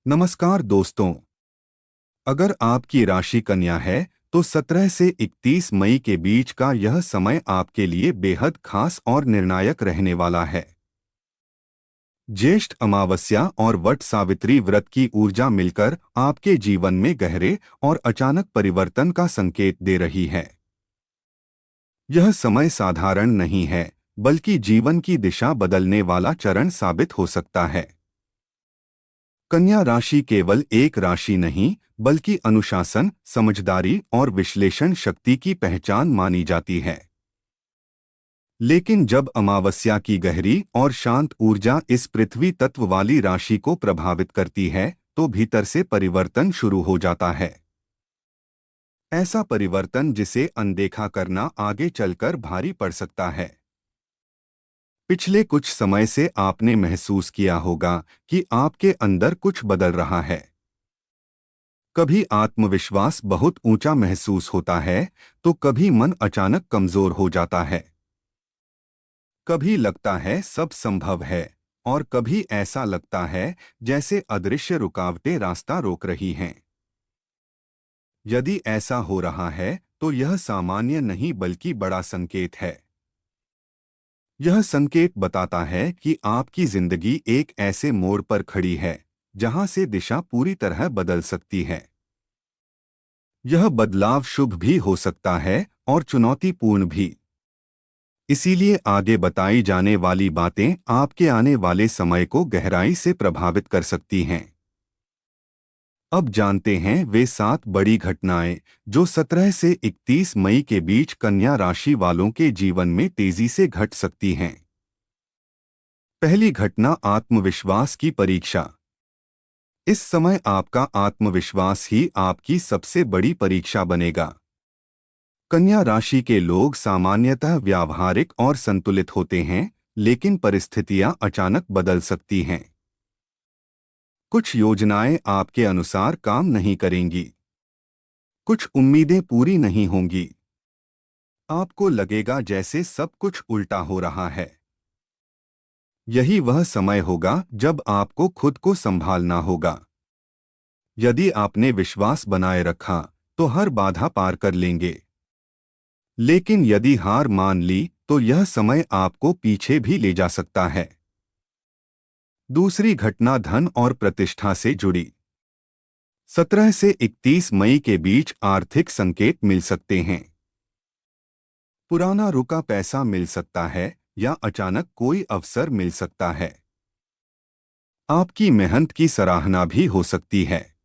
नमस्कार दोस्तों। अगर आपकी राशि कन्या है तो 17 से 31 मई के बीच का यह समय आपके लिए बेहद खास और निर्णायक रहने वाला है। ज्येष्ठ अमावस्या और वट सावित्री व्रत की ऊर्जा मिलकर आपके जीवन में गहरे और अचानक परिवर्तन का संकेत दे रही है। यह समय साधारण नहीं है, बल्कि जीवन की दिशा बदलने वाला चरण साबित हो सकता है। कन्या राशि केवल एक राशि नहीं, बल्कि अनुशासन, समझदारी और विश्लेषण शक्ति की पहचान मानी जाती है। लेकिन जब अमावस्या की गहरी और शांत ऊर्जा इस पृथ्वी तत्व वाली राशि को प्रभावित करती है, तो भीतर से परिवर्तन शुरू हो जाता है। ऐसा परिवर्तन जिसे अनदेखा करना आगे चलकर भारी पड़ सकता है। पिछले कुछ समय से आपने महसूस किया होगा कि आपके अंदर कुछ बदल रहा है। कभी आत्मविश्वास बहुत ऊंचा महसूस होता है, तो कभी मन अचानक कमजोर हो जाता है। कभी लगता है सब संभव है, और कभी ऐसा लगता है जैसे अदृश्य रुकावटें रास्ता रोक रही हैं। यदि ऐसा हो रहा है, तो यह सामान्य नहीं बल्कि बड़ा संकेत है। यह संकेत बताता है कि आपकी जिंदगी एक ऐसे मोड़ पर खड़ी है जहां से दिशा पूरी तरह बदल सकती है। यह बदलाव शुभ भी हो सकता है और चुनौतीपूर्ण भी। इसीलिए आगे बताई जाने वाली बातें आपके आने वाले समय को गहराई से प्रभावित कर सकती हैं। अब जानते हैं वे 7 बड़ी घटनाएं जो 17 से 31 मई के बीच कन्या राशि वालों के जीवन में तेजी से घट सकती हैं। पहली घटना, आत्मविश्वास की परीक्षा। इस समय आपका आत्मविश्वास ही आपकी सबसे बड़ी परीक्षा बनेगा। कन्या राशि के लोग सामान्यतः व्यावहारिक और संतुलित होते हैं, लेकिन परिस्थितियां अचानक बदल सकती हैं। कुछ योजनाएं आपके अनुसार काम नहीं करेंगी। कुछ उम्मीदें पूरी नहीं होंगी। आपको लगेगा जैसे सब कुछ उल्टा हो रहा है। यही वह समय होगा जब आपको खुद को संभालना होगा। यदि आपने विश्वास बनाए रखा, तो हर बाधा पार कर लेंगे। लेकिन यदि हार मान ली, तो यह समय आपको पीछे भी ले जा सकता है। दूसरी घटना, धन और प्रतिष्ठा से जुड़ी। 17 से 31 मई के बीच आर्थिक संकेत मिल सकते हैं। पुराना रुका पैसा मिल सकता है या अचानक कोई अवसर मिल सकता है। आपकी मेहनत की सराहना भी हो सकती है।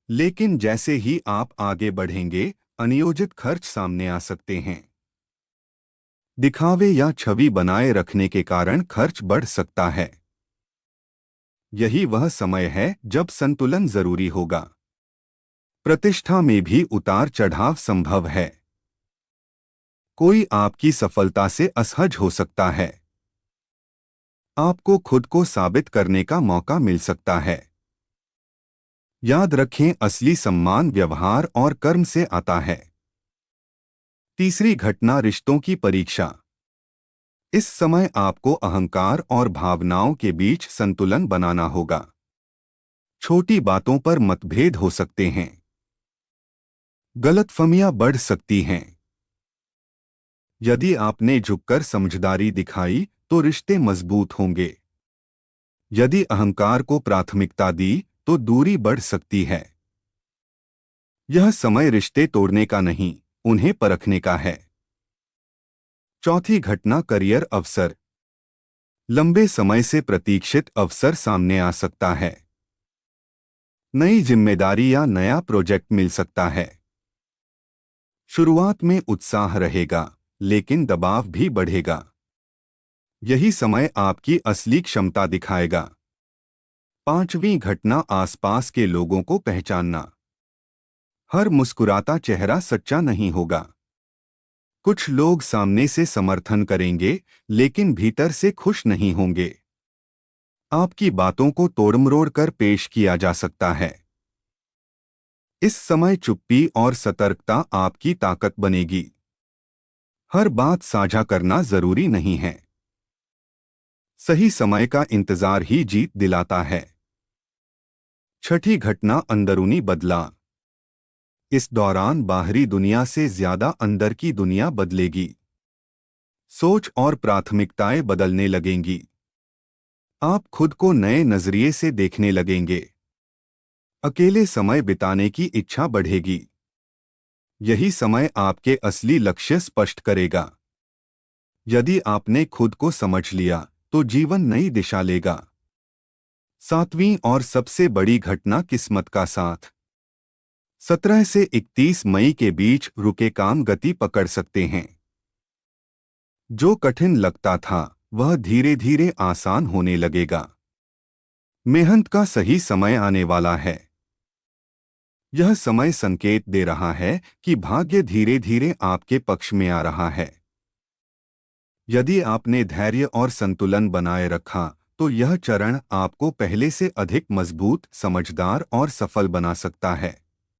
लेकिन जैसे ही आप आगे बढ़ेंगे, अनियोजित खर्च सामने आ सकते हैं। दिखावे या छवि बनाए रखने के कारण खर्च बढ़ सकता है। यही वह समय है जब संतुलन जरूरी होगा। प्रतिष्ठा में भी उतार चढ़ाव संभव है। कोई आपकी सफलता से असहज हो सकता है। आपको खुद को साबित करने का मौका मिल सकता है। याद रखें, असली सम्मान व्यवहार और कर्म से आता है। तीसरी घटना, रिश्तों की परीक्षा। इस समय आपको अहंकार और भावनाओं के बीच संतुलन बनाना होगा। छोटी बातों पर मतभेद हो सकते हैं। गलतफहमियां बढ़ सकती हैं। यदि आपने झुककर समझदारी दिखाई, तो रिश्ते मजबूत होंगे। यदि अहंकार को प्राथमिकता दी, तो दूरी बढ़ सकती है। यह समय रिश्ते तोड़ने का नहीं, उन्हें परखने का है। चौथी घटना, करियर अवसर। लंबे समय से प्रतीक्षित अवसर सामने आ सकता है। नई जिम्मेदारी या नया प्रोजेक्ट मिल सकता है। शुरुआत में उत्साह रहेगा, लेकिन दबाव भी बढ़ेगा। यही समय आपकी असली क्षमता दिखाएगा। पांचवी घटना, आसपास के लोगों को पहचानना। हर मुस्कुराता चेहरा सच्चा नहीं होगा। कुछ लोग सामने से समर्थन करेंगे, लेकिन भीतर से खुश नहीं होंगे। आपकी बातों को तोड़मरोड़ कर पेश किया जा सकता है। इस समय चुप्पी और सतर्कता आपकी ताकत बनेगी। हर बात साझा करना जरूरी नहीं है। सही समय का इंतजार ही जीत दिलाता है। छठी घटना, अंदरूनी बदलाव। इस दौरान बाहरी दुनिया से ज्यादा अंदर की दुनिया बदलेगी। सोच और प्राथमिकताएं बदलने लगेंगी। आप खुद को नए नजरिए से देखने लगेंगे। अकेले समय बिताने की इच्छा बढ़ेगी। यही समय आपके असली लक्ष्य स्पष्ट करेगा। यदि आपने खुद को समझ लिया तो जीवन नई दिशा लेगा। सातवीं और सबसे बड़ी घटना, किस्मत का साथ। 17 से 31 मई के बीच रुके काम गति पकड़ सकते हैं। जो कठिन लगता था वह धीरे धीरे आसान होने लगेगा। मेहनत का सही समय आने वाला है। यह समय संकेत दे रहा है कि भाग्य धीरे धीरे आपके पक्ष में आ रहा है। यदि आपने धैर्य और संतुलन बनाए रखा तो यह चरण आपको पहले से अधिक मजबूत, समझदार और सफल बना सकता है।